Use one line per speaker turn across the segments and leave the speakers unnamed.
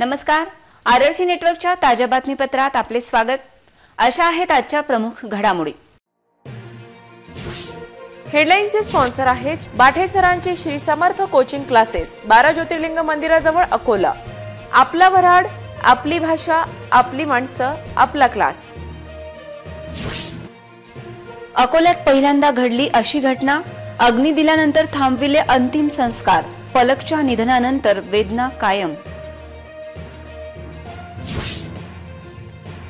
नमस्कार, आरआरसी नेटवर्कच्या ताज्या बातमीपत्रात आपले स्वागत। अशा आहेत आजच्या प्रमुख घडामोडी।
हेडलाईनचे स्पॉन्सर आहेत बाठे सरांचे श्री समर्थ कोचिंग क्लासेस, 12 ज्योतिर्लिंग मंदिराजवळ अकोला। आपला वऱ्हाड, आपली भाषा, आपली माणसं, आपला क्लास।
अकोल्यात पहिल्यांदा घडली अशी घटना, अग्नी दिल्यानंतर थांबविले अंतिम संस्कार, पलकच्या निधनानंतर वेदना कायम।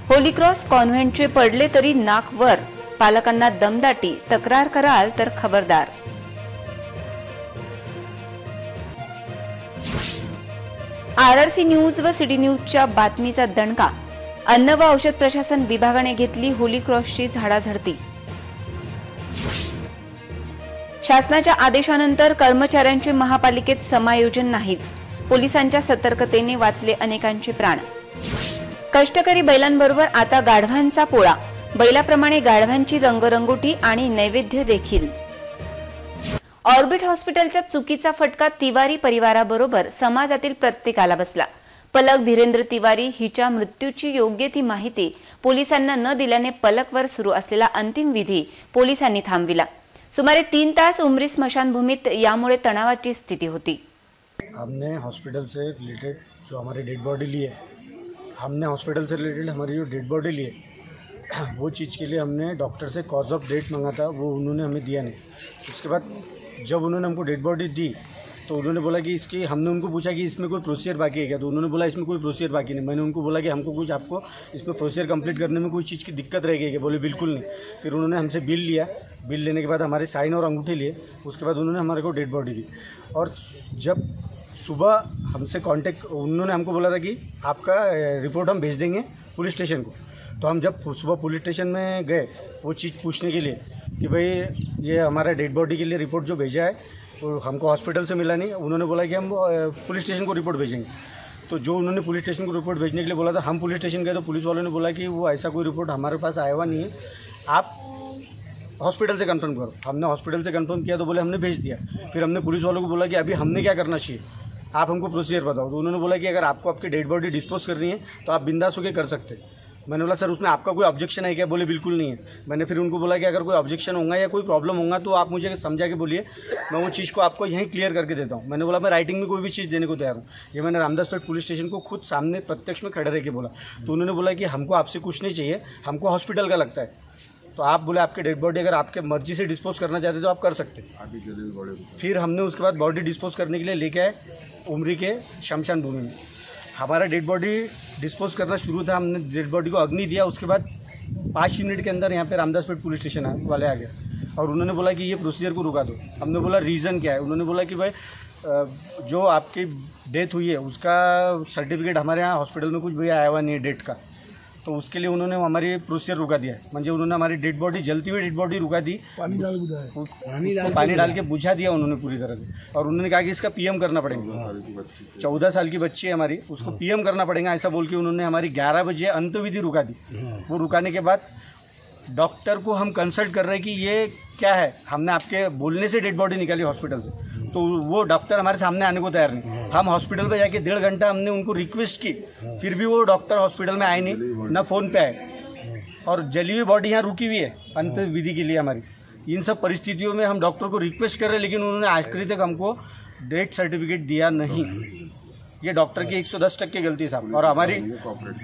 होली क्रॉस कॉन्व्हेंटचे पडले तरी नाक वर, पालकांना दमदाटी, तक्रार कराल तर खबरदार। आरआरसी न्यूज व सिटी न्यूजच्या बातमीचा दणका, अन्न व औषध प्रशासन विभागाने घेतली होली क्रॉसची झाडाझडती। शासनाच्या आदेशानंतर कर्मचाऱ्यांचे महापालिकेत समायोजन नाहीच, पोलिसांच्या सतर्कतेने वाचले अनेकांचे प्राण। कष्टकरी बैलांबरोबर आता गाढवांचा पोळा, बैलाप्रमाणे गाढवांची रंगरंगोटी आणि नैवेद्य देखील। ऑर्बिट हॉस्पिटलच्या चुकीचा फटका तिवारी परिवाराबरोबर समाजातील प्रत्येकाला बसला। पलक धीरेंद्र तिवारी हिच्या मृत्यूची योग्य ती माहिती पोलिसांना न दिल्याने पलकवर सुरू असलेला अंतिम विधी पोलिसांनी थांबविला। सुमारे 3 तास उमरी स्मशानभूमीत यामुळे तणावाची स्थिती होती।
हमने हॉस्पिटल से रिलेटेड जो हमारी डेड बॉडी ली है, हमारी जो डेड बॉडी ली है वो चीज़ के लिए हमने doctor say cause of death मांगा था, वो उन्होंने हमें दिया नहीं। उसके बाद जब उन्होंने हमको डेड बॉडी दी तो उन्होंने बोला कि इसकी, हमने उनको पूछा कि इसमें कोई प्रोसीजर बाकी है क्या, तो उन्होंने बोला इसमें कोई प्रोसीजर बाकी नहीं। मैंने उनको बोला कि हमको कुछ, आपको इसमें प्रोसीजर कंप्लीट करने में कोई चीज़ की दिक्कत रहेगी क्या, बोले बिल्कुल नहीं। फिर उन्होंने हमसे बिल लिया, बिल लेने के बाद हमारे साइन और अंगूठे लिए, उसके बाद उन्होंने हमारे को डेड बॉडी दी। और जब सुबह हमसे कांटेक्ट, उन्होंने हमको बोला था कि आपका रिपोर्ट हम भेज देंगे पुलिस स्टेशन को। तो हम जब सुबह पुलिस स्टेशन में गए वो चीज़ पूछने के लिए कि भाई ये हमारा डेड बॉडी के लिए रिपोर्ट जो भेजा है वो हमको हॉस्पिटल से मिला नहीं, उन्होंने बोला कि हम पुलिस स्टेशन को रिपोर्ट भेजेंगे। तो जो उन्होंने पुलिस स्टेशन को रिपोर्ट भेजने के लिए बोला था, हम पुलिस स्टेशन गए तो पुलिस वालों ने बोला कि वो ऐसा कोई रिपोर्ट हमारे पास आया हुआ नहीं है, आप हॉस्पिटल से कंफर्म करो। हमने हॉस्पिटल से कंफर्म किया तो बोले हमने भेज दिया। फिर हमने पुलिस वालों को बोला कि अभी हमने क्या करना चाहिए, आप हमको प्रोसीजर बताओ। तो उन्होंने बोला कि अगर आपको आपकी डेड बॉडी डिस्पोज करनी है तो आप बिंदास होकर कर सकते हैं। मैंने बोला सर उसमें आपका कोई ऑब्जेक्शन है क्या, बोले बिल्कुल नहीं है। मैंने फिर उनको बोला कि अगर कोई ऑब्जेक्शन होगा या कोई प्रॉब्लम होगा तो आप मुझे समझा के बोलिए, मैं वो चीज़ को आपको यहीं क्लियर करके देता हूँ। मैंने बोला मैं राइटिंग में कोई भी चीज़ देने को तैयार हूँ। ये मैंने रामदासपेट पुलिस स्टेशन को खुद सामने प्रत्यक्ष में खड़े रह के बोला। तो उन्होंने बोला कि हमको आपसे कुछ नहीं चाहिए, हमको हॉस्पिटल का लगता है। तो आप बोले आपके डेड बॉडी अगर आपके मर्जी से डिस्पोज करना चाहते तो आप कर सकते। फिर हमने उसके बाद बॉडी डिस्पोज करने के लिए लेके आए उमरी के शमशान भूमि में। हमारा डेड बॉडी डिस्पोज करना शुरू था, हमने डेड बॉडी को अग्नि दिया। उसके बाद 5 मिनट के अंदर यहाँ पे रामदासपेट पुलिस स्टेशन वाले आ गए और उन्होंने बोला कि ये प्रोसीजर को रुका दो। हमने बोला रीज़न क्या है, उन्होंने बोला कि भाई जो आपकी डेथ हुई है उसका सर्टिफिकेट हमारे यहाँ हॉस्पिटल में कुछ भी आया हुआ नहीं है डेट का, तो उसके लिए उन्होंने हमारी प्रोसीजर रुका दिया। म्हणजे उन्होंने हमारी डेड बॉडी, जलती हुई डेड बॉडी रुका दी, पानी डाल के बुझा दिया उन्होंने पूरी तरह से। और उन्होंने कहा कि इसका पीएम करना पड़ेगा, 14 साल की बच्ची है हमारी, उसको पीएम करना पड़ेगा, ऐसा बोल के उन्होंने हमारी 11 बजे अंतविधि रुका दी। वो रुकाने के बाद डॉक्टर को हम कंसल्ट कर रहे हैं कि ये क्या है, हमने आपके बोलने से डेड बॉडी निकाली हॉस्पिटल से, तो वो डॉक्टर हमारे सामने आने को तैयार नहीं। हम हॉस्पिटल पे जाके 1.5 घंटा हमने उनको रिक्वेस्ट की, फिर भी वो डॉक्टर हॉस्पिटल में आए नहीं, ना फ़ोन पे आए। और जली हुई बॉडी यहाँ रुकी हुई है अंत विधि के लिए हमारी। इन सब परिस्थितियों में हम डॉक्टर को रिक्वेस्ट कर रहे हैं, लेकिन उन्होंने आखिरी तक हमको डेथ सर्टिफिकेट दिया नहीं। ये डॉक्टर की 110% गलती साहब। और हमारी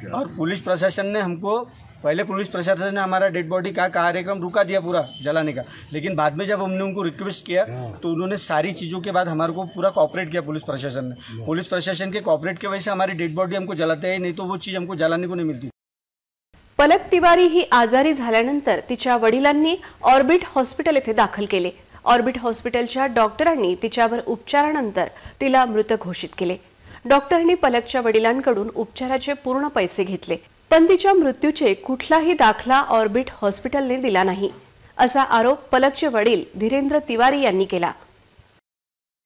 और पुलिस प्रशासन ने हमको, पहले पुलिस प्रशासन ने हमारा डेड बॉडी का कार्यक्रम रुका दिया पूरा जलाने का, लेकिन बाद में जब हमने उनको रिक्वेस्ट किया तो उन्होंने सारी चीज़ों के बाद हमारे को पूरा कॉपरेट किया पुलिस प्रशासन ने। पुलिस प्रशासन के कॉपरेट की वजह से हमारी डेड बॉडी हमको जलाते हैं, नहीं तो वो चीज़ हमको जलाने को नहीं मिलती।
पलक तिवारी ही आजारी झाल्यानंतर तिच्या वडिलांनी ऑर्बिट हॉस्पिटल येथे दाखल केले। ऑर्बिट हॉस्पिटलच्या डॉक्टरांनी तिच्यावर उपचारानंतर तिला मृत घोषित केले। डॉक्टरांनी पलकच्या वडिलांकडून उपचाराचे पूर्ण पैसे घेतले, पण तिच्या मृत्यूचे कुठलाही दाखला ऑर्बिट हॉस्पिटलने दिला नाही, असा आरोप पलकचे वडील धीरेंद्र तिवारी यांनी केला।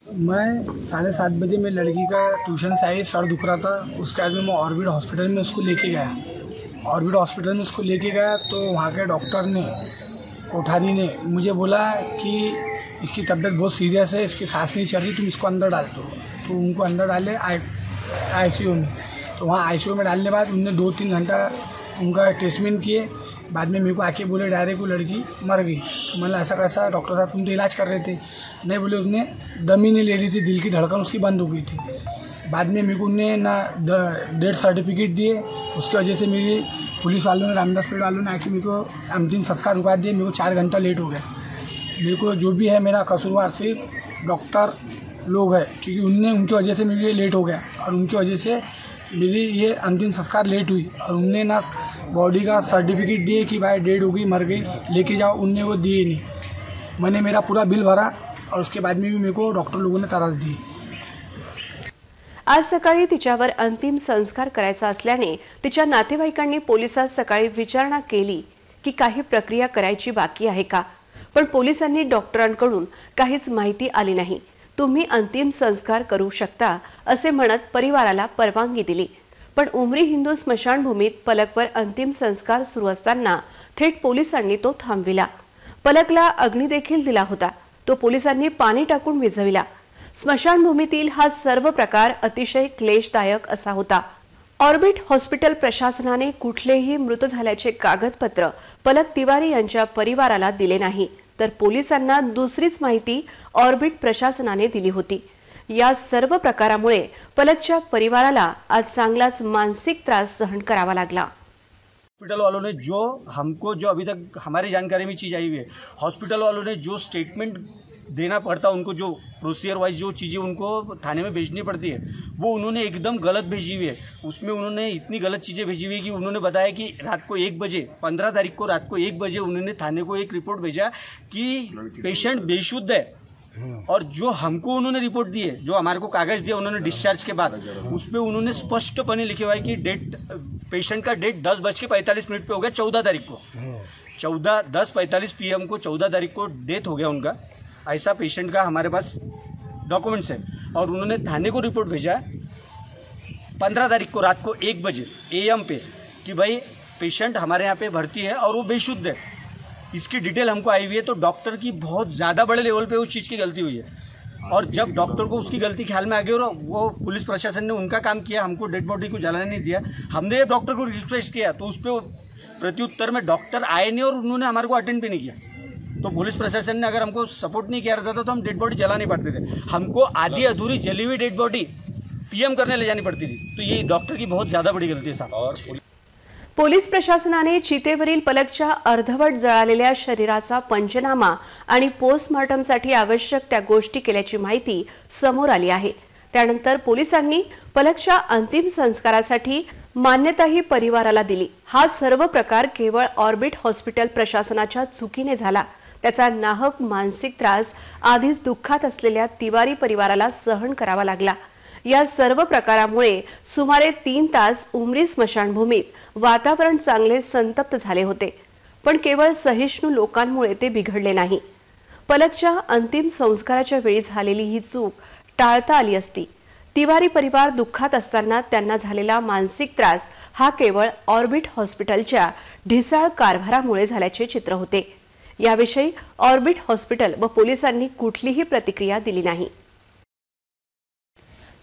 मैं 7:30 बजे में लड़की का ट्यूशन से आई, सर दुख रहा था, उसके बाद मैं ऑर्बिट हॉस्पिटल में उसको लेके गया। ऑर्बिट हॉस्पिटल में उसको लेके गया तो वहाँ के डॉक्टर ने, कोठारी ने मुझे बोला कि इसकी तबीयत बहुत सीरियस है, इसकी सांस नहीं चल रही, तुम इसको अंदर डाल दो। तो उनको अंदर डाले आईसीयू में। तो वहाँ आईसीयू में डालने के बाद उनने 2-3 घंटा उनका ट्रीटमेंट किए। बाद में मेरे को आके बोले डायरेक्ट वो लड़की मर गई। तो मैंने ऐसा कैसा, डॉक्टर साहब तुम तो इलाज कर रहे थे। नहीं बोले उसने दम ही नहीं ले रही थी, दिल की धड़कन उसकी बंद हो गई थी। बाद में मेरे को उन्हें ना डेथ सर्टिफिकेट दिए, उसकी वजह से मेरी पुलिस वालों ने, रामदास हॉस्पिटल वालों ने आके मेरे को अंतिम संस्कार रुका दिए। मेरे को 4 घंटा लेट हो गया। मेरे को जो भी है मेरा कसूरवार सिर्फ डॉक्टर लोग है, क्योंकि उनकी वजह से मेरे लेट हो गया और उनकी वजह से मेरी ये अंतिम संस्कार लेट हुई। और उनने ना बॉडी का सर्टिफिकेट दिए कि भाई डेड हो गई, मर गई, लेके जाओ, उनने वो दिए नहीं। मैंने मेरा पूरा बिल भरा और उसके बाद में भी मेरे को डॉक्टर लोगों ने त्रास दिए।
आज सकाळी तिच्यावर अंतिम संस्कार करायचा असल्याने तिच्या नातेवाईकांनी पोलिसात सकाळी विचारणा केली की काही प्रक्रिया करायची बाकी आहे का, पण पोलिसांनी डॉक्टरांकडून काहीच माहिती आली नाही। तुम्ही अंतिम संस्कार करू शकता असे म्हणत परिवाराला परवानगी दिली, पण उमरी हिंदू स्मशानभूमीत पलकवर अंतिम संस्कार सुरू असताना थेट पोलिसांनी तो थांबविला। पलकला अग्नी देखील दिला होता, तो पोलिसांनी पाणी टाकून विझविला। स्मशानभूमीतील हा सर्व प्रकार अतिशय क्लेशदायक असा होता। ऑर्बिट हॉस्पिटल प्रशासनाने कुठलेही मृत झाल्याचे कागदपत्र पलक तिवारी यांच्या परिवाराला दिले नाही, तर पोलिसांना दुसरीच माहिती ऑर्बिट प्रशासनाने दिली होती। या सर्व प्रकारामुळे पलकच्या परिवाराला आज चांगलाच मानसिक त्रास सहन करावा लागला।
हॉस्पिटल वालों ने जो हमको, जो अभी तक हमारी जानकारी में चीज़ आई हुई है, हॉस्पिटल वालों ने जो स्टेटमेंट देना पड़ता, उनको जो प्रोसीजर वाइज जो चीज़ें उनको थाने में भेजनी पड़ती है, वो उन्होंने एकदम गलत भेजी हुई है। उसमें उन्होंने इतनी गलत चीज़ें भेजी हुई है कि उन्होंने बताया कि रात को 1 बजे, 15 तारीख को रात को 1 बजे उन्होंने थाने को एक रिपोर्ट भेजा कि पेशेंट बेशुद्ध है। और जो हमको उन्होंने रिपोर्ट दी है, जो हमारे को कागज़ दिया उन्होंने डिस्चार्ज के बाद, उसमें उन्होंने स्पष्टपणे लिखे हुआ है कि डेट, पेशेंट का डेट 10:45 पे हो गया 14 तारीख को, 10:45 PM को 14 तारीख को डेथ हो गया उनका। ऐसा पेशेंट का हमारे पास डॉक्यूमेंट्स है। और उन्होंने थाने को रिपोर्ट भेजा 15 तारीख को रात को 1 बजे AM पे कि भाई पेशेंट हमारे यहाँ पे भर्ती है और वो बेशुद्ध है। इसकी डिटेल हमको आई हुई है। तो डॉक्टर की बहुत ज़्यादा बड़े लेवल पे उस चीज़ की गलती हुई है। और जब डॉक्टर को उसकी गलती ख्याल में आ गई और वो पुलिस प्रशासन ने उनका काम किया, हमको डेड बॉडी को जलाने नहीं दिया, हमने डॉक्टर को रिक्वेस्ट किया तो उस पर प्रत्युत्तर में डॉक्टर आए नहीं और उन्होंने हमारे को अटेंड भी नहीं किया। तो पुलिस प्रशासन ने अगर हमको सपोर्ट नहीं किया रहता तो हम डेड बॉडी जला नहीं पाते थे। हमको आधी अधूरी जली हुई डेड बॉडी PM करने ले जानी पड़ती थी। तो ये डॉक्टर की बहुत ज़्यादा बड़ी गलती है साहब।
पोलीस प्रशासनाने चितेवरील पलकच्या अर्धवट जळालेल्या शरीराचा पंचनामा आणि पोस्टमॉर्टमसाठी आवश्यक त्या गोष्टी केल्याची माहिती समोर आली आहे। त्यानंतर पोलिसांनी पलकच्या अंतिम संस्कारासाठी मान्यताही परिवाराला दिली। हा सर्व प्रकार केवळ ऑर्बिट हॉस्पिटल प्रशासनाच्या चुकीने झाला। त्याचा नाहक मानसिक त्रास आधीच दुःखात असलेल्या तिवारी परिवाराला सहन करावा लागला। या सर्व प्रकारामुळे सुमारे 3 तास उमरी स्मशानभूमीत वातावरण चांगले संतप्त झाले होते, पण केवळ सहिष्णू लोकांमुळे ते बिघडले नाही। पलकच्या अंतिम संस्काराच्या वेळी झालेली ही चूक टाळता आली असती। तिवारी परिवार दुःखात असताना त्यांना झालेला मानसिक त्रास हा केवळ ऑर्बिट हॉस्पिटलच्या ढिसाळ कारभारामुळे झाल्याचे चित्र होते। याविषयी ऑर्बिट हॉस्पिटल व पोलिसांनी कुठलीही प्रतिक्रिया दिली नाही।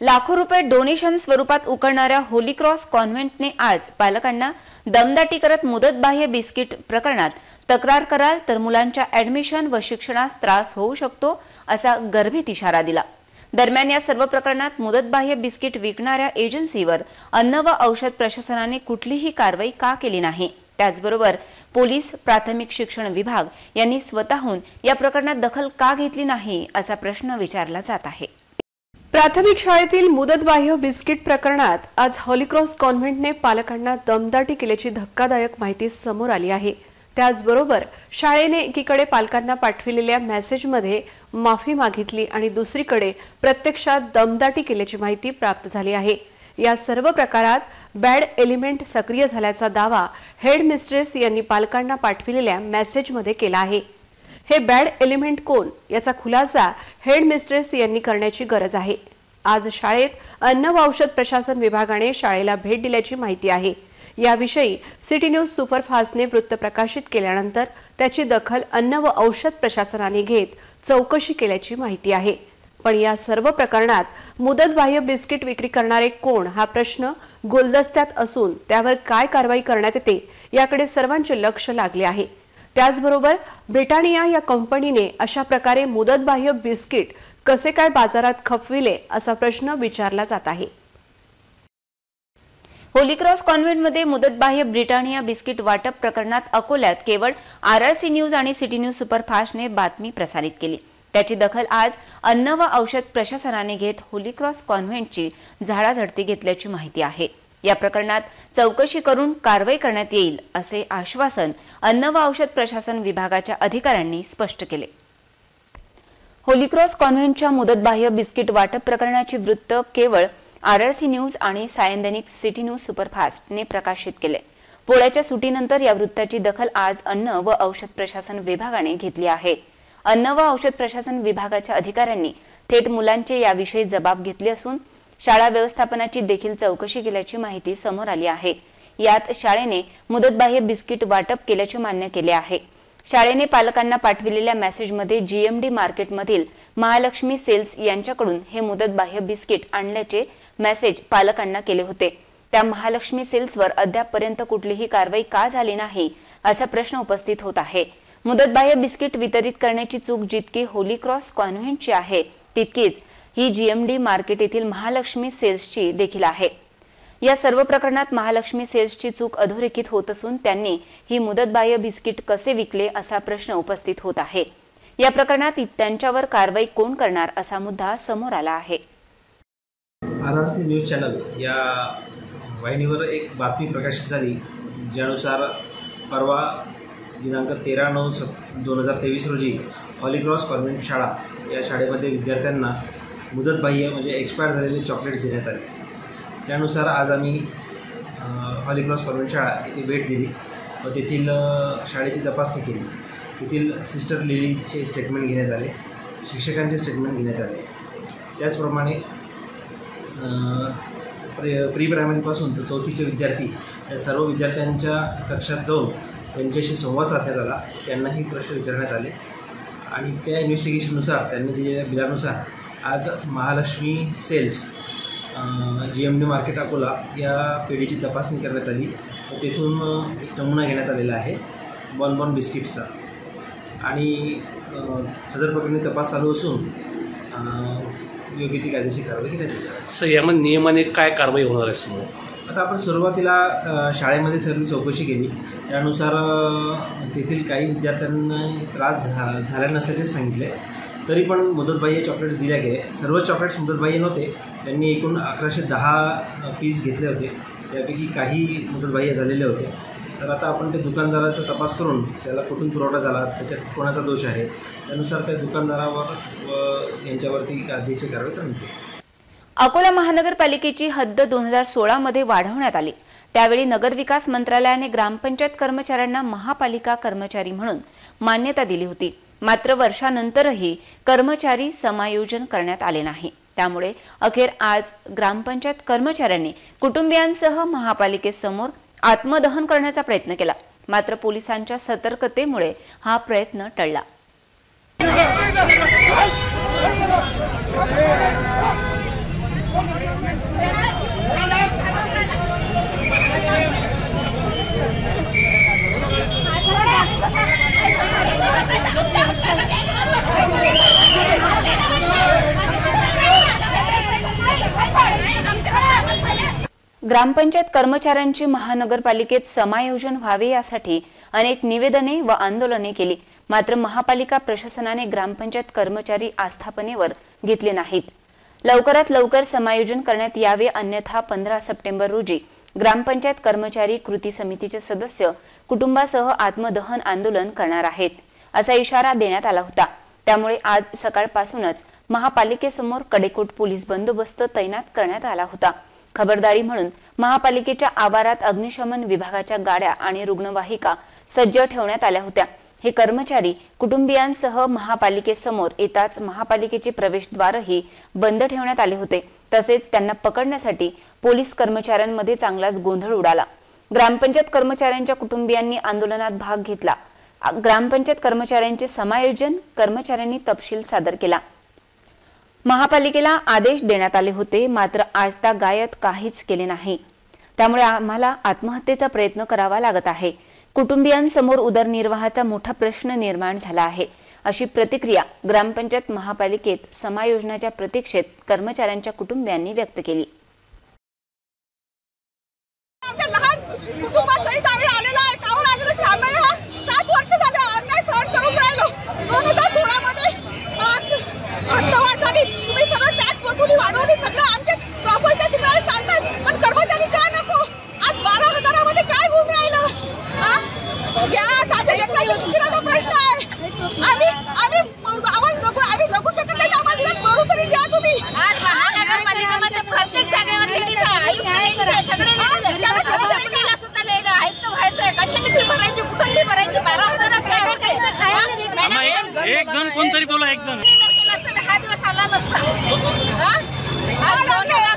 लाखो रुपये डोनेशन स्वरूपात उकळणाऱ्या होली क्रॉस कॉन्व्हेंटने आज पालकांना दमदाटी करत मुदतबाह्य बिस्किट प्रकरणात तक्रार कराल तर मुलांच्या ऍडमिशन व शिक्षणास त्रास होऊ शकतो असा गर्भित इशारा दिला। दरम्यान या सर्व प्रकरणात मुदतबाह्य बिस्किट विकणाऱ्या एजन्सीवर अन्न व औषध प्रशासनाने कुठलीही कारवाई का केली नाही। त्याचबरोबर पोलीस, प्राथमिक शिक्षण विभाग यांनी स्वतःहून या प्रकरणात दखल का घेतली नाही असा प्रश्न विचारला जात आहे।
प्राथमिक शाळेतील मुदतबाह्य बिस्किट प्रकरणात आज हॉलीक्रॉस कॉन्व्हेंटने पालकांना दमदाटी केल्याची धक्कादायक माहिती समोर आली आहे। त्याचबरोबर शाळेने एकीकडे पालकांना पाठविलेल्या मेसेजमध्ये माफी मागितली आणि दुसरीकडे प्रत्यक्षात दमदाटी केल्याची माहिती प्राप्त झाली आहे। या सर्व प्रकारात बॅड एलिमेंट सक्रिय झाल्याचा दावा हेड मिस्ट्रेस यांनी पालकांना पाठविलेल्या मेसेजमध्ये केला आहे। हे बॅड एलिमेंट कोण याचा खुलासा हेड मिस्ट्रेस यांनी करण्याची गरज आहे। आज शाळेत अन्न व औषध प्रशासन विभागाने शाळेला भेट दिल्याची माहिती आहे। याविषयी सिटी न्यूज सुपरफास्टने वृत्त प्रकाशित केल्यानंतर त्याची दखल अन्न व औषध प्रशासनाने घेत चौकशी केल्याची माहिती आहे। पण या सर्व प्रकरणात मुदतबाह्य बिस्किट विक्री करणारे कोण हा प्रश्न गुलदस्त्यात असून त्यावर काय कारवाई करण्यात येते याकडे सर्वांचे लक्ष लागले आहे। त्याचबरोबर ब्रिटानिया या कंपनीने अशा प्रकारे मुदतबाह्य बिस्किट कसे काय बाजारात खपविले असा प्रश्न विचारला जात आहे।
होली क्रॉस कॉन्व्हेंटमध्ये मुदतबाह्य ब्रिटानिया बिस्किट वाटप प्रकरणात अकोल्यात केवळ RRC न्यूज आणि सिटी न्यूज सुपरफास्टने बातमी प्रसारित केली। त्याची दखल आज अन्न व औषध प्रशासनाने घेत होली क्रॉस कॉन्व्हेंटची झाडाझडती घेतल्याची माहिती आहे। या प्रकरणात चौकशी करून कारवाई करण्यात येईल असे आश्वासन अन्न व औषध प्रशासन विभागाच्या अधिकाऱ्यांनी स्पष्ट केले। होली क्रॉस कॉन्व्हेंटच्या मुदतबाह्य बिस्किट वाटप प्रकरणाची वृत्त केवळ RRC न्यूज आणि सायंदैनिक सिटी न्यूज सुपरफास्टने प्रकाशित केले। पोळ्याच्या सुटीनंतर या वृत्ताची दखल आज अन्न व औषध प्रशासन विभागाने घेतली आहे। अन्न व औषध प्रशासन विभागाच्या अधिकाऱ्यांनी थेट मुलांचे याविषयी जबाब घेतले असून शाळा व्यवस्थापनाची देखील चौकशी केल्याची माहिती समोर आली आहे। यात शाळेने मुदतबाह्य बिस्किट वाटप केल्याचे मान्य केले आहे। शाळेने पालकांना पाठविलेल्या मेसेजमध्ये GMD मार्केटमधील महालक्ष्मी सेल्स यांच्याकडून हे मुदतबाह्य बिस्किट आणल्याचे मेसेज पालकांना केले होते। त्या महालक्ष्मी सेल्सवर अद्यापपर्यंत कुठलीही कारवाई का झाली नाही असा प्रश्न उपस्थित होत आहे। मुदतबाह्य बिस्किट वितरित करण्याची चूक जितकी होली क्रॉस कॉन्व्हेंटची आहे तितकीच ही GMD मार्केट येथील महालक्ष्मी सेल्सची देखील आहे। या सर्व प्रकरणात महालक्ष्मी सेल्सची चूक अधोरेखित होत असून त्यांनी ही मुदतबाह्य बिस्किट कसे विकले असा प्रश्न उपस्थित होत आहे। या प्रकरणात त्यांच्यावर कारवाई कोण करणार असा मुद्दा समोर आला आहे।
RRC न्यूज चॅनल या वाहिनीवर एक बातमी प्रकाशित झाली, ज्यानुसार परवा दिनांक 13/9/2023 रोजी होली क्रॉस कॉन्व्हेंट शाळा या शाळेमध्ये विद्यार्थ्यांना मुदतबाह्य म्हणजे एक्सपायर झालेले चॉकलेट्स देण्यात आले। त्यानुसार आज आम्ही होली क्रॉस कॉन्व्हेंट शाळा येथे भेट दिली व तेथील शाळेची तपासणी केली। तेथील सिस्टर लिलीचे स्टेटमेंट घेण्यात आले, शिक्षकांचे स्टेटमेंट घेण्यात आले। त्याचप्रमाणे प्री प्रायमरीपासून तर 4थीचे विद्यार्थी या सर्व विद्यार्थ्यांच्या कक्षात जाऊन त्यांच्याशी संवाद साधण्यात आला, त्यांनाही प्रश्न विचारण्यात आले आणि त्या इन्व्हेस्टिगेशननुसार त्यांनी दिलेल्या बिलानुसार आज Mahalakshmi sales GMD market Akola या पेढीची तपासणी करण्यात आली व तेथून एक नमुना घेण्यात आलेला आहे बॉनबॉन बिस्किट्सचा आणि सदर प्रकरणी तपास चालू असून योग्य ती कायदेशीर कारवाई करण्यात येईल।
सर, यामध्ये नियमाने काय कारवाई होणार आहे समोर?
आता आपण सुरुवातीला शाळेमध्ये सर्व चौकशी केली, त्यानुसार तेथील काही विद्यार्थ्यांना त्रास झाला नसल्याचे सांगितले, तरी पण मुदतबाह्य चॉकलेट्स दिल्या गेले। सर्व चॉकलेट्स मुदतबाह्य नव्हते, त्यांनी एकूण 1110 पीस घेतले होते, त्यापैकी काही मुदतबाह्य झालेले होते। तर आता आपण त्या दुकानदाराचा तपास करून त्याला कुठून पुरवठा झाला, त्याच्यात कोणाचा दोष आहे, त्यानुसार त्या दुकानदारावर व यांच्यावरती कायदेशीर कारवाई करण्यात येईल।
अकोला महानगरपालिकेची हद्द 2016 मध्ये वाढवण्यात आली। त्यावेळी नगरविकास मंत्रालयाने ग्रामपंचायत कर्मचाऱ्यांना महापालिका कर्मचारी म्हणून मान्यता दिली होती। मात्र वर्षानंतरही कर्मचारी समायोजन करण्यात आले नाही। त्यामुळे अखेर आज ग्रामपंचायत कर्मचाऱ्यांनी कुटुंबियांसह महापालिकेसमोर आत्मदहन करण्याचा प्रयत्न केला, मात्र पोलिसांच्या सतर्कतेमुळे हा प्रयत्न टळला। ग्रामपंचायत कर्मचाऱ्यांची महानगरपालिकेत समायोजन व्हावे यासाठी अनेक निवेदने व आंदोलने केली, मात्र महापालिका प्रशासनाने ग्रामपंचायत कर्मचारी आस्थापनेवर घेतले नाहीत। लवकरात लवकर समायोजन करण्यात यावे, अन्यथा 15 सप्टेंबर रोजी ग्रामपंचायत कर्मचारी कृती समितीचे सदस्य कुटुंबासह आत्मदहन आंदोलन करणार आहेत असा इशारा देण्यात आला होता। त्यामुळे आज सकाळपासूनच महापालिकेसमोर कडेकोट पोलीस बंदोबस्त तैनात करण्यात आला होता। खबरदारी म्हणून महापालिकेच्या आवारात अग्निशमन विभागाच्या गाड्या आणि रुग्णवाहिका सज्ज ठेवण्यात आल्या होत्या। हे कर्मचारी कुटुंबियांसह महापालिकेसमोर येताच महापालिकेचे प्रवेशद्वारही बंद ठेवण्यात आले होते। तसेच त्यांना पकडण्यासाठी पोलीस कर्मचाऱ्यांमध्ये चांगलाच गोंधळ उडाला। ग्रामपंचायत कर्मचाऱ्यांच्या कुटुंबियांनी आंदोलनात भाग घेतला। ग्रामपंचायत कर्मचाऱ्यांचे समायोजन कर्मचाऱ्यांनी तपशील सादर केला। महापालिकेला आदेश देण्यात आले होते, मात्र आजतागायत काहीच केले नाही। त्यामुळे आम्हाला आत्महत्येचा प्रयत्न करावा लागत आहे। कुटुंबियांसमोर उदरनिर्वाहाचा मोठा प्रश्न निर्माण झाला आहे, अशी प्रतिक्रिया ग्रामपंचायत महापालिकेत समायोजनाच्या प्रतीक्षेत कर्मचाऱ्यांच्या कुटुंबियांनी व्यक्त केली।
एक जण कोणतरी बोला, एक जण
हा दिवस आला नसता।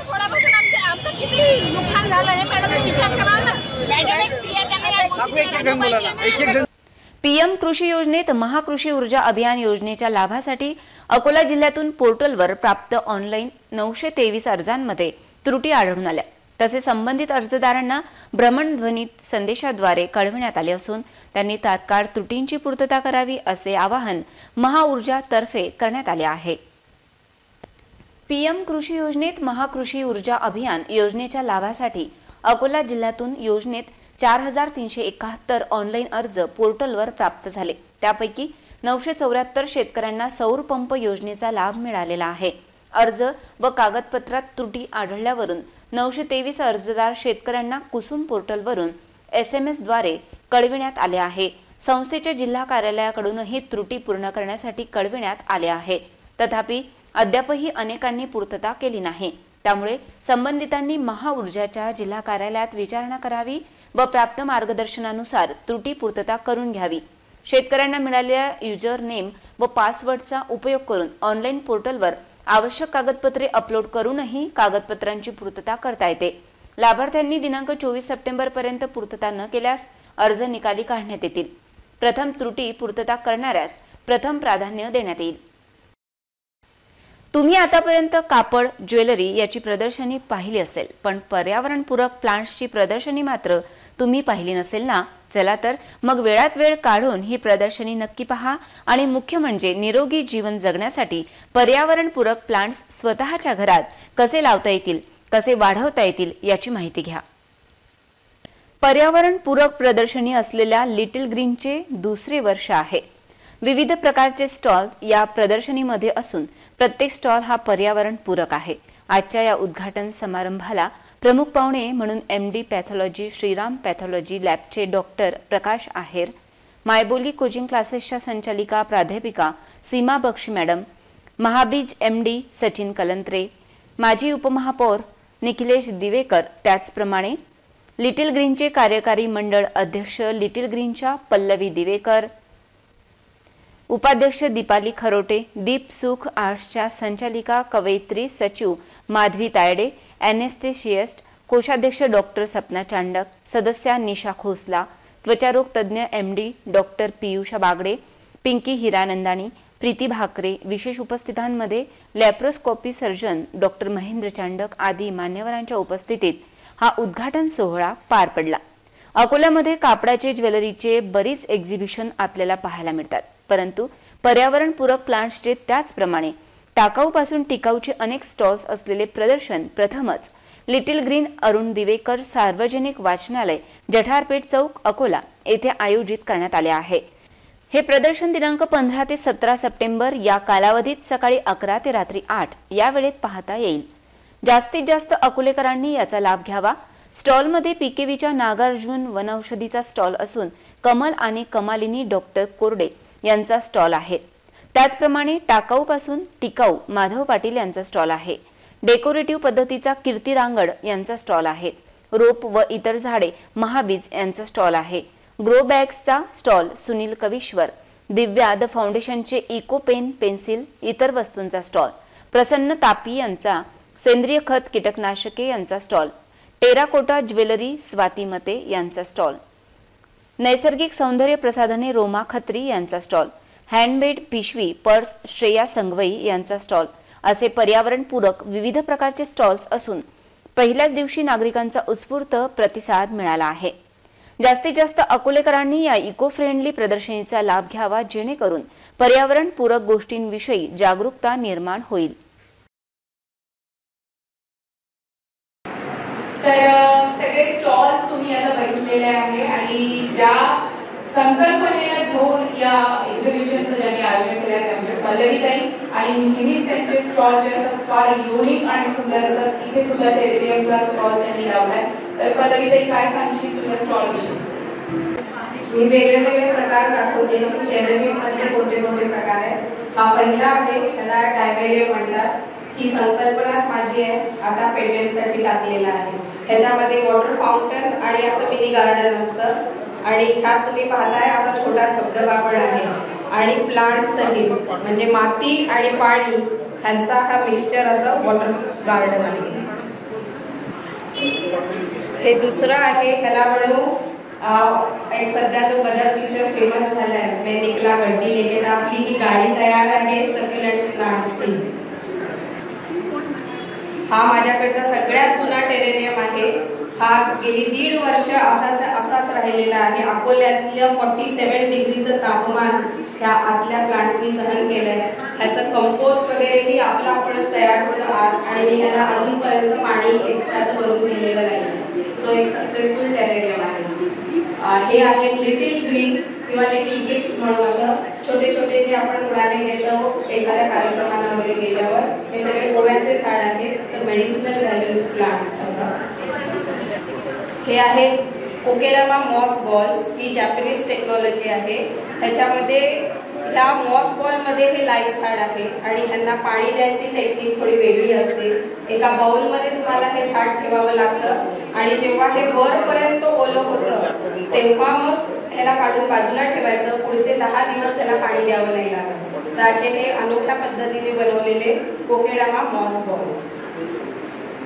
सोळापासून आमचं किती नुकसान झालं हे मॅडमने विचार करा ना।
पीएम कृषी योजनेत महाकृषी ऊर्जा अभियान योजनेच्या लाभासाठी अकोला जिल्ह्यातून पोर्टलवर प्राप्त ऑनलाईन 923 अर्जांमध्ये त्रुटी आढळून आल्या। तसे संबंधित अर्जदारांना भ्रमणध्वनी संदेशाद्वारे कळविण्यात आले असून त्यांनी तात्काळ त्रुटींची पूर्तता करावी असे आवाहन महाऊर्जा तर्फे करण्यात आले आहे। पीएम कृषी योजनेत महाकृषी ऊर्जा अभियान योजनेच्या लाभासाठी अकोला जिल्ह्यातून योजनेत 4371 ऑनलाईन अर्ज पोर्टलवर प्राप्त झाले। त्यापैकी 974 शेतकऱ्यांना सौर पंप योजनेचा लाभ मिळालेला आहे। अर्ज व कागदपत्रात त्रुटी आढळल्यावरून 923 अर्जदार शेतकऱ्यांना कुसुम पोर्टलवरून SMS द्वारे कळविण्यात आले आहे। संस्थेच्या जिल्हा कार्यालयाकडून ही त्रुटी पूर्ण करण्यासाठी कळविण्यात आले आहे। तथापि अद्यापही अनेकांनी पूर्तता केली नाही। त्यामुळे संबंधितांनी महाऊर्जाच्या जिल्हा कार्यालयात विचारणा करावी व प्राप्त मार्गदर्शनानुसार त्रुटी पूर्तता करून घ्यावी। शेतकऱ्यांना मिळालेल्या युजर नेम व पासवर्डचा उपयोग करून ऑनलाईन पोर्टलवर आवश्यक कागदपत्रे अपलोड करूनही कागदपत्रांची पूर्तता करता येते। लाभार्थ्यांनी दिनांक 24 सप्टेंबर पर्यंत पूर्तता न केल्यास अर्ज निकाली काढण्यात येतील। प्रथम त्रुटी पूर्तता करणाऱ्यास प्रथम प्राधान्य देण्यात येईल। तुम्ही आतापर्यंत कापड, ज्वेलरी याची प्रदर्शनी पाहिली असेल, पण पर्यावरणपूरक प्लांट्सची प्रदर्शनी मात्र तुम्ही पाहिली नसेल ना? चला तर मग वेळात वेळ काढून ही प्रदर्शनी नक्की पहा आणि मुख्य म्हणजे निरोगी जीवन जगण्यासाठी पर्यावरणपूरक प्लांट्स स्वतःच्या घरात कसे लावता येतील, कसे वाढवता येतील याची माहिती घ्या। पर्यावरणपूरक प्रदर्शनी असलेल्या लिटिल ग्रीनचे दुसरे वर्ष आहे। विविध प्रकारचे स्टॉल या प्रदर्शनीमध्ये असून प्रत्येक स्टॉल हा पर्यावरणपूरक आहे। आजच्या या उद्घाटन समारंभाला प्रमुख पाहुणे म्हणून MD पॅथॉलॉजी श्रीराम पॅथॉलॉजी लॅबचे डॉक्टर प्रकाश आहेर, मायबोली कोचिंग क्लासेसच्या संचालिका प्राध्यापिका सीमा बक्षी मॅडम, महाबीज MD सचिन कलंत्रे, माजी उपमहापौर निखिलेश दिवेकर, त्याचप्रमाणे लिटिल ग्रीनचे कार्यकारी मंडळ अध्यक्ष लिटिल ग्रीनच्या पल्लवी दिवेकर, उपाध्यक्ष दीपाली खरोटे, दीप सुख आर्ट्सच्या संचालिका कवयित्री सचिव माधवी तायडे, एनेस्थेशियस्ट कोषाध्यक्ष डॉक्टर सपना चांडक, सदस्या निशा खोसला, त्वचारोग तज्ज्ञ MD डॉक्टर पियुषा बागडे, पिंकी हिरानंदानी, प्रीती भाकरे, विशेष उपस्थितांमध्ये laparoscopy surgeon doctor Mahendra Chandak आदी मान्यवरांच्या उपस्थितीत हा उद्घाटन सोहळा पार पडला। अकोल्यामध्ये कापडाचे, ज्वेलरीचे बरीच एक्झिबिशन आपल्याला पाहायला मिळतात, परंतु पर्यावरणपूरक प्लांट्सचे त्याचप्रमाणे टाकाऊपासून टिकाऊचे अनेक स्टॉल्स असलेले प्रदर्शन प्रथमच लिटिल ग्रीन अरुण दिवेकर सार्वजनिक वाचनालय जठारपेठ चौक अकोला येथे आयोजित करण्यात आले आहे। हे प्रदर्शन दिनांक 15 ते 17 सप्टेंबर या कालावधीत सकाळी 11 ते रात्री 8 या वेळेत पाहता येईल। जास्तीत जास्त अकोलेकरांनी याचा लाभ घ्यावा। स्टॉलमध्ये PKVच्या नागार्जुन वनौषधीचा स्टॉल असून कमल आणि कमालिनी डॉक्टर कोरडे यांचा स्टॉल आहे। त्याचप्रमाणे टाकाऊपासून टिकाऊ माधव पाटील यांचा स्टॉल आहे। डेकोरेटिव्ह पद्धतीचा कीर्ती रांगड यांचा स्टॉल आहे। रोप व इतर झाडे महाबीज यांचा स्टॉल आहे। ग्रो बॅग्सचा स्टॉल सुनील कविश्वर, दिव्या द फाउंडेशनचे इको पेन पेन्सिल इतर वस्तूंचा स्टॉल, प्रसन्न तापी यांचा सेंद्रिय खत कीटकनाशके यांचा स्टॉल, टेराकोटा ज्वेलरी स्वाती मते यांचा स्टॉल, नैसर्गिक सौंदर्य प्रसाधने रोमा खत्री यांचा स्टॉल, हँडमेड पिशवी पर्स श्रेया संगवई यांचा स्टॉल, असे पर्यावरणपूरक विविध प्रकारचे स्टॉल्स असून पहिल्याच दिवशी नागरिकांचा उत्स्फूर्त प्रतिसाद मिळाला आहे। जास्तीत जास्त अकोलेकरांनी या इको फ्रेंडली प्रदर्शनीचा लाभ घ्यावा, जेणेकरून पर्यावरणपूरक गोष्टींविषयी जागरूकता निर्माण होईल।
तर सगळे स्टॉल्स तुम्ही आता बघितलेले आहे आणि ज्या संकल्पनेला घेऊन या एक्झिबिशनचं ज्यांनी आयोजन केलं आहे त्यामध्ये पल्लवीताई आणि नेहमीच त्यांचे स्टॉल जे असतात फार युनिक आणि सुंदर असतात। इथे सुद्धा टेरेरियमचा स्टॉल त्यांनी लावलाय। तर पल्लवीताई काय सांगशील तुझ्या स्टॉल विषयी?
मी वेगवेगळे प्रकार दाखवते की टेरेरियम मध्ये कोणते कोणते प्रकार आहेत। हा पहिला आहे, त्याला डायबेरियम म्हणतात। ही संकल्पनाच माझी आहे, आता पेटेंटसाठी टाकलेला आहे। ह्याच्यामध्ये वॉटर फाउंटन आणि असं मिनी गार्डन असतं आणि ह्यात तुम्ही पाहताय असा छोटा धबधबा पण आहे आणि प्लांट सहित म्हणजे माती आणि पाणी ह्यांचा हा मिक्सचर असं वॉटर गार्डन आहे। हे दुसरं आहे, ह्याला म्हणू एक सध्या जो गदर पिक्चर फेमस झालाय मैं निकला गड्डी लेके, आपली ही गाडी तयार आहे सक्युलेंट प्लांट्सची। हा माझ्याकडचा सगळ्यात जुना टेरेरियम आहे। हा गेली 1.5 वर्ष असाच राहिलेला आहे। अकोल्यातलं 47 डिग्रीचं तापमान ह्या आतल्या प्लांट्सनी सहन केलंय। ह्याचं कंपोस्ट वगैरेही आपलं आपणच तयार होतं आणि मी ह्याला अजूनपर्यंत पाणी एक्स्ट्राचं भरून दिलेलं नाही। सो एक सक्सेसफुल टेरेरियम आहे। हे आहे लिटिल ग्रीन्स किंवा लिटिल गिफ्ट्स म्हणून असं छोटे छोटे जे आपण उडाले घेतो एखाद्या कार्यक्रमाला वगैरे गेल्यावर, हे सगळे गोव्याचे झाड आहेत, मेडिसिनल व्हॅल्यू प्लांट्स असं। हे आहे कोकेडामा मॉस बॉल्स, ही जॅपनीज टेक्नॉलॉजी आहे। ह्याच्यामध्ये ह्या मॉस बॉलमध्ये हे लाईव्ह झाड आहे आणि ह्यांना पाणी द्यायची टेक्निक थोडी वेगळी असते। एका बाउलमध्ये तुम्हाला हे झाड ठेवावं लागतं आणि जेव्हा हे वरपर्यंत ओलं होतं तेव्हा मग ह्याला काढून बाजूला ठेवायचं। पुढचे 10 दिवस ह्याला पाणी द्यावं नाही लागत। तर असे हे अनोख्या पद्धतीने बनवलेले कोकेडामा मॉस बॉल्स।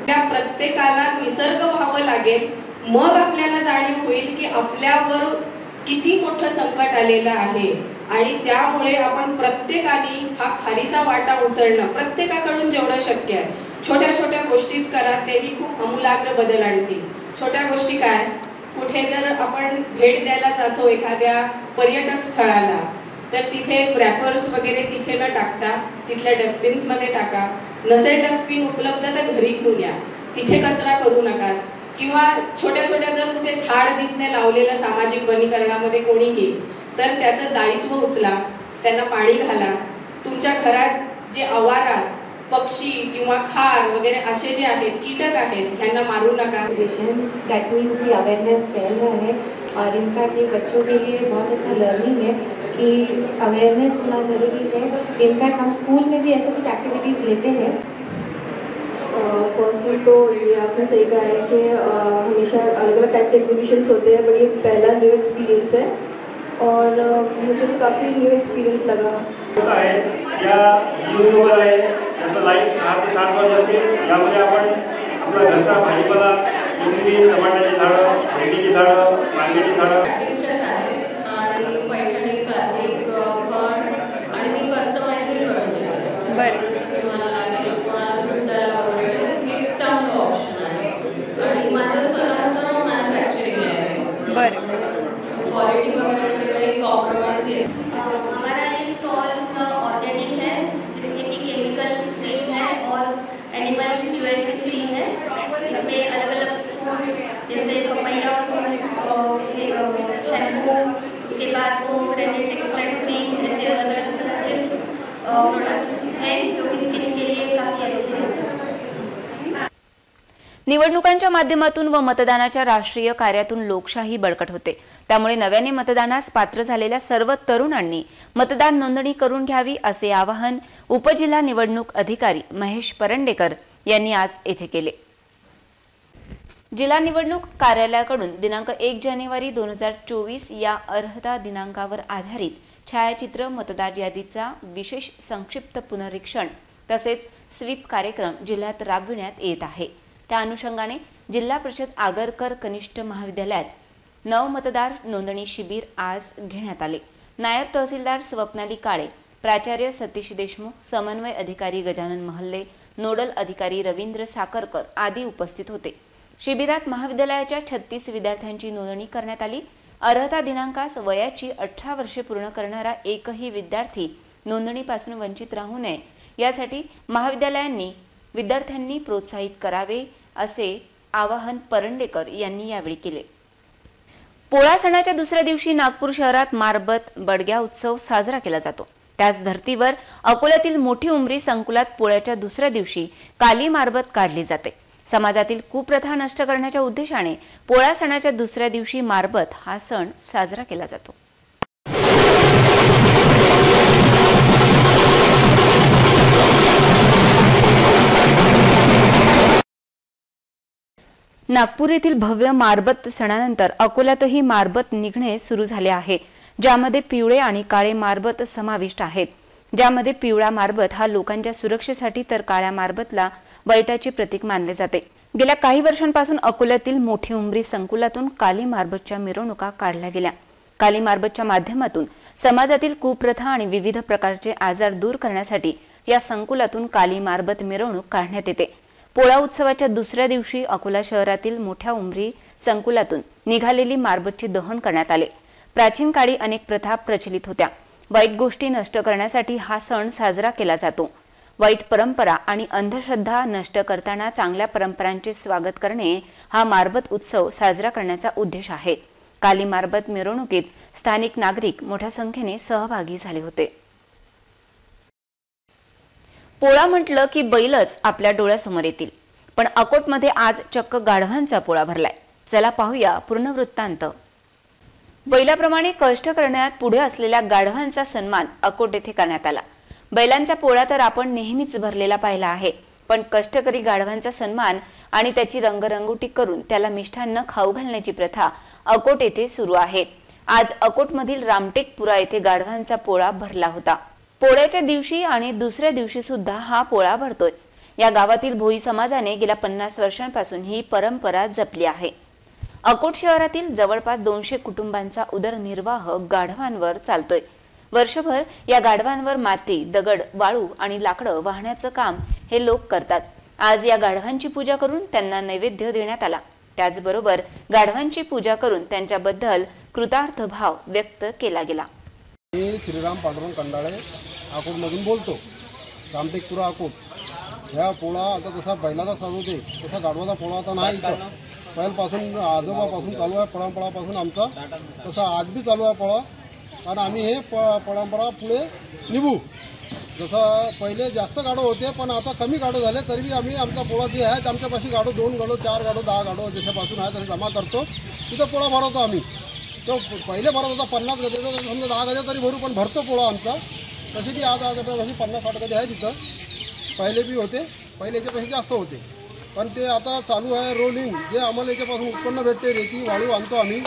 त्या प्रत्येकाला निसर्ग व्हावं लागेल, मग आपल्याला जाणीव होईल की आपल्यावर किती मोठं संकट आलेलं आहे आणि त्यामुळे आपण प्रत्येकाने हा खालीचा वाटा उचलणं, प्रत्येकाकडून जेवढं शक्य आहे छोट्या छोट्या गोष्टीच करा, तेही खूप आमूलाग्र बदल आणतील। छोट्या गोष्टी काय, कुठे जर आपण भेट द्यायला जातो एखाद्या पर्यटक स्थळाला तर तिथे रॅपर्स वगैरे तिथे न टाकता तिथल्या डस्टबिन्स मध्ये टाका। नसेल डस्टबिन उपलब्ध तर घरी घेऊन या, तिथे कचरा करू नका। किंवा छोट्या छोट्या जर कुठे झाड दिसणे लावलेलं सामाजिक वनीकरणामध्ये कोणीही, तर त्याचं दायित्व उचला, त्यांना पाणी घाला। तुमच्या घरात जे आवारात पक्षी किंवा खार वगैरे असे जे आहेत कीटक आहेत ह्यांना मारू नका।
दैट मीन्स की अवेयरनेस फैल रहा है और इनफैक्ट ये बच्चों के लिए बहुत अच्छा लर्निंग है कि अवेयरनेस होना ज़रूरी है। इनफैक्ट हम स्कूल में भी ऐसे कुछ एक्टिविटीज़ लेते हैं।
फर्स्टली तो ये आपने सही कहा है कि हमेशा अलग अलग टाइप के एग्जीबिशंस होते हैं, बट ये पहला न्यू एक्सपीरियंस है और मुझे तो काफ़ी न्यू एक्सपीरियंस लगा।
होता है या यूट्यूबर आहे त्याचं लाईफ 6 ते 7 वर्ष असते। यामध्ये आपण आपला घरचा भाजीपाला, कोथिंबीर, टमाट्याची झाडं, भेंडीची झाडं, वांग्याची झाडं
हमारा ये स्टॉल ऑर्गेनिक है, जिसके कि केमिकल फ्री है और एनिमल क्रूएल्टी फ्री है। इसमें अलग अलग फ्रूट्स जैसे पपैया, शैम्पू, उसके बाद वो रेडिएट एक्सट्रैक्ट क्रीम, ऐसे अलग अलग प्रोडक्ट्स हैं जो कि स्किन के लिए काफ़ी अच्छे हैं।
निवडणुकांच्या माध्यमातून व मतदानाच्या राष्ट्रीय कार्यातून लोकशाही बळकट होते। त्यामुळे नव्याने मतदानास पात्र झालेल्या सर्व तरुणांनी मतदान नोंदणी करून घ्यावी असे आवाहन उपजिल्हा निवडणूक अधिकारी महेश परंडेकर यांनी आज येथे केले। जिल्हा निवडणूक कार्यालयाकडून दिनांक 1 जानेवारी 2024 या अर्हता दिनांकावर आधारित छायाचित्र मतदार यादीचा विशेष संक्षिप्त पुनरीक्षण तसेच स्वीप कार्यक्रम जिल्ह्यात राबविण्यात येत आहे। त्या अनुषंगाने जिल्हा परिषद आगरकर कनिष्ठ महाविद्यालयात नवमतदार नोंदणी शिबिर आज घेण्यात आले। नायब तहसीलदार स्वप्नाली काळे, प्राचार्य सतीश देशमुख, समन्वय अधिकारी गजानन महल्ले, नोडल अधिकारी रवींद्र साखरकर आदी उपस्थित होते। शिबिरात महाविद्यालयाच्या 36 विद्यार्थ्यांची नोंदणी करण्यात आली। अर्हता दिनांकास वयाची 18 वर्षे पूर्ण करणारा एकही विद्यार्थी नोंदणीपासून वंचित राहू नये यासाठी महाविद्यालयांनी विद्यार्थ्यांनी प्रोत्साहित करावे असे आवाहन परंडेकर यांनी यावेळी केले। पोळा सणाच्या दुसऱ्या दिवशी नागपूर शहरात मारबत बडग्या उत्सव साजरा केला जातो। त्याच धर्तीवर अकोल्यातील मोठी उमरी संकुलात पोळ्याच्या दुसऱ्या दिवशी काली मारबत काढली जाते। समाजातील कुप्रथा नष्ट करण्याच्या उद्देशाने पोळा सणाच्या दुसऱ्या दिवशी मारबत हा सण साजरा केला जातो। नागपूर येथील भव्य मारबत सणानंतर अकोल्यातही मारबत निघणे सुरू झाले आहे, ज्यामध्ये पिवळे आणि काळे मारबत समाविष्ट आहेत। ज्यामध्ये पिवळा मारबत हा लोकांच्या सुरक्षेसाठी तर काळ्या मारबतला बैठाचे प्रतीक मानले जाते। गेल्या काही वर्षांपासून अकोल्यातील मोठी उमरी संकुलातून काली मारबतच्या मिरवणुका काढल्या गेल्या। काली मारबतच्या माध्यमातून समाजातील कुप्रथा आणि विविध प्रकारचे आजार दूर करण्यासाठी या संकुलातून काली मारबत मिरवणूक काढण्यात येते। पोळा उत्सवाच्या दुसऱ्या दिवशी अकोला शहरातील मोठ्या उमरी संकुलातून निघालेली मारबतचे दहन करण्यात आले। प्राचीन काळी अनेक प्रथा प्रचलित होत्या। वाईट गोष्टी नष्ट करण्यासाठी हा सण साजरा केला जातो। वाईट परंपरा आणि अंधश्रद्धा नष्ट करताना चांगल्या परंपरांचे स्वागत करणे हा मारबत उत्सव साजरा करण्याचा उद्देश आहे। काली मारबत मिरवणुकीत स्थानिक नागरिक मोठ्या संख्येने सहभागी झाले होते। पोळा म्हटलं की बैलच आपल्या डोळ्यासमोर येतील, पण अकोटमध्ये आज चक्क गाढवांचा पोळा भरलाय। चला पाहूया पूर्ण वृत्तांत। बैलाप्रमाणे कष्ट करण्यात पुढे असलेल्या गाढवांचा सन्मान अकोट येथे करण्यात आला। बैलांचा पोळा तर आपण नेहमीच भरलेला पाहिला आहे, पण कष्टकरी गाढवांचा सन्मान आणि त्याची रंगरंगोटी करून त्याला मिष्ठान्न खाऊ घालण्याची प्रथा अकोट येथे सुरू आहे। आज अकोटमधील रामटेकपुरा येथे गाढवांचा पोळा भरला होता। पोळ्याच्या दिवशी आणि दुसऱ्या दिवशी सुद्धा हा पोळा भरतोय। या गावातील भोई समाजाने गेल्या 50 वर्षांपासून ही परंपरा जपली आहे। अकोट शहरातील जवळपास 200 कुटुंबांचा उदरनिर्वाह गाढवांवर चालतोय। वर्षभर या गाढवांवर माती, दगड, वाळू आणि लाकडं वाहण्याचं काम हे लोक करतात। आज या गाढवांची पूजा करून त्यांना नैवेद्य देण्यात आला। त्याचबरोबर गाढवांची पूजा करून त्यांच्याबद्दल कृतार्थ भाव व्यक्त केला गेला।
मी श्रीराम पांडुरंग कंडाळे अकोटमधून बोलतो, रामटेकपुरा अकोट। ह्या पोळा आता जसा बैलाचा सजवते तसा गाढवाचा पोळा आता नाही। इथं पहिल्यापासून आजोबापासून चालू आहे, परंपरापासून आमचा तसा आज बी चालू आहे पोळा। कारण आम्ही हे परंपरा पुढे निभू। जसं पहिले जास्त गाढव होते, पण आता कमी गाढव झाले, तरी बी आम्ही आमचा पोळा जे आहे आमच्यापाशी गाढव 2 गाढव 4 गाढव 10 गाढव जशापासून आहे तसे जमा करतो, तिथं पोळा भरवतो आम्ही। तो पहिले भरत होता 50 गजेचा, समजा 10 गजे तरी भरू, पण भरतो पोळा आमचा। तशी बी आज 50-60 गजे आहे तिथं। पहिले बी होते, पहिले याच्यापेक्षा जास्त होते, पण ते आता चालू आहे रोलिंग। जे आम्हाला याच्यापासून उत्पन्न भेटते, रेती वाळू आणतो आम्ही,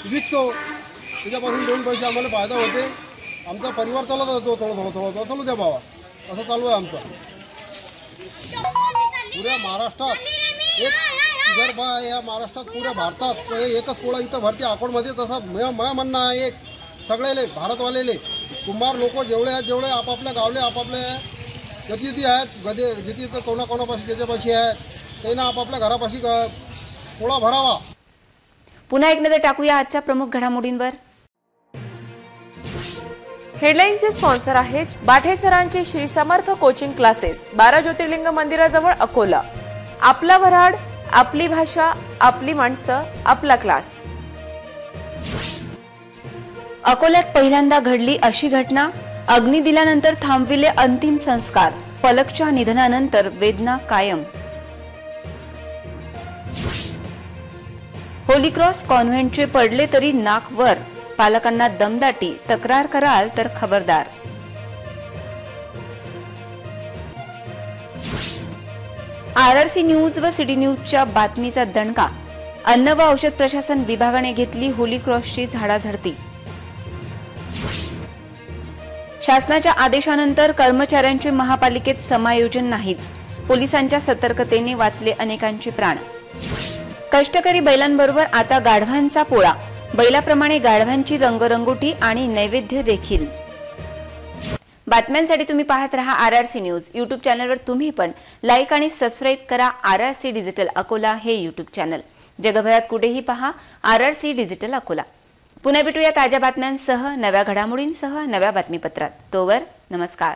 विकतो, त्याच्यापासून 2 पैसे आम्हाला फायदा होते। आमचा परिवार चालत जातो, थोडं चालू द्या बाबा, असं चालू आहे आमचं। पुऱ्या महाराष्ट्रात एक विदर्भ आहे, या महाराष्ट्रात पुऱ्या भारतात एकच पोळा इथं भरते अकोटमध्ये। तसं माझं म्हणणं आहे, एक सगळेले भारतवालेले कुंभार लोक जेवढे आहेत, जेवढे आपापल्या गावले आपापल्या जिथे आहेत गदे, जिथे कोणापाशी ज्याच्यापाशी आहे त्यांना आपापल्या घरापाशी पोळा भरावा।
पुन्हा एक नजर टाकूया आजच्या प्रमुख घडामोडींवर।
हेडलाईनचे स्पॉन्सर आहेत बाठे सरांचे श्री समर्थ कोचिंग क्लासेस, 12 ज्योतिर्लिंग मंदिराजवळ अकोला। आपला वऱ्हाड, आपली भाषा, आपली माणसं, आपला क्लास।
अकोल्यात पहिल्यांदा घडली अशी घटना, अग्नी दिल्यानंतर थांबविले अंतिम संस्कार, पलकच्या निधनानंतर वेदना कायम। होली क्रॉस कॉन्व्हेंटचे पडले तरी नाक वर, पालकांना दमदाटी, तक्रार कराल तर खबरदार। RRC न्यूज व सिटी न्यूजच्या बातमीचा दणका, अन्न व औषध प्रशासन विभागाने घेतली होली क्रॉसची झाडाझडती। शासनाच्या आदेशानंतर कर्मचाऱ्यांचे महापालिकेत समायोजन नाहीच, पोलिसांच्या सतर्कतेने वाचले अनेकांचे प्राण। कष्टकरी बैलांबरोबर आता गाढवांचा पोळा, बैलाप्रमाणे गाढवांची रंगरंगोटी आणि नैवेद्य देखील। बातम्यांसाठी तुम्ही पाहत रहा RRC न्यूज। यूट्यूब चॅनलवर तुम्ही पण लाईक आणि सबस्क्राईब करा RRC डिजिटल अकोला हे यूट्यूब चॅनल। जगभरात कुठेही पहा RRC डिजिटल अकोला। पुन्हा भेटूया ताज्या बातम्यांसह, नव्या घडामोडींसह, नव्या बातमीपत्रात। तोवर नमस्कार।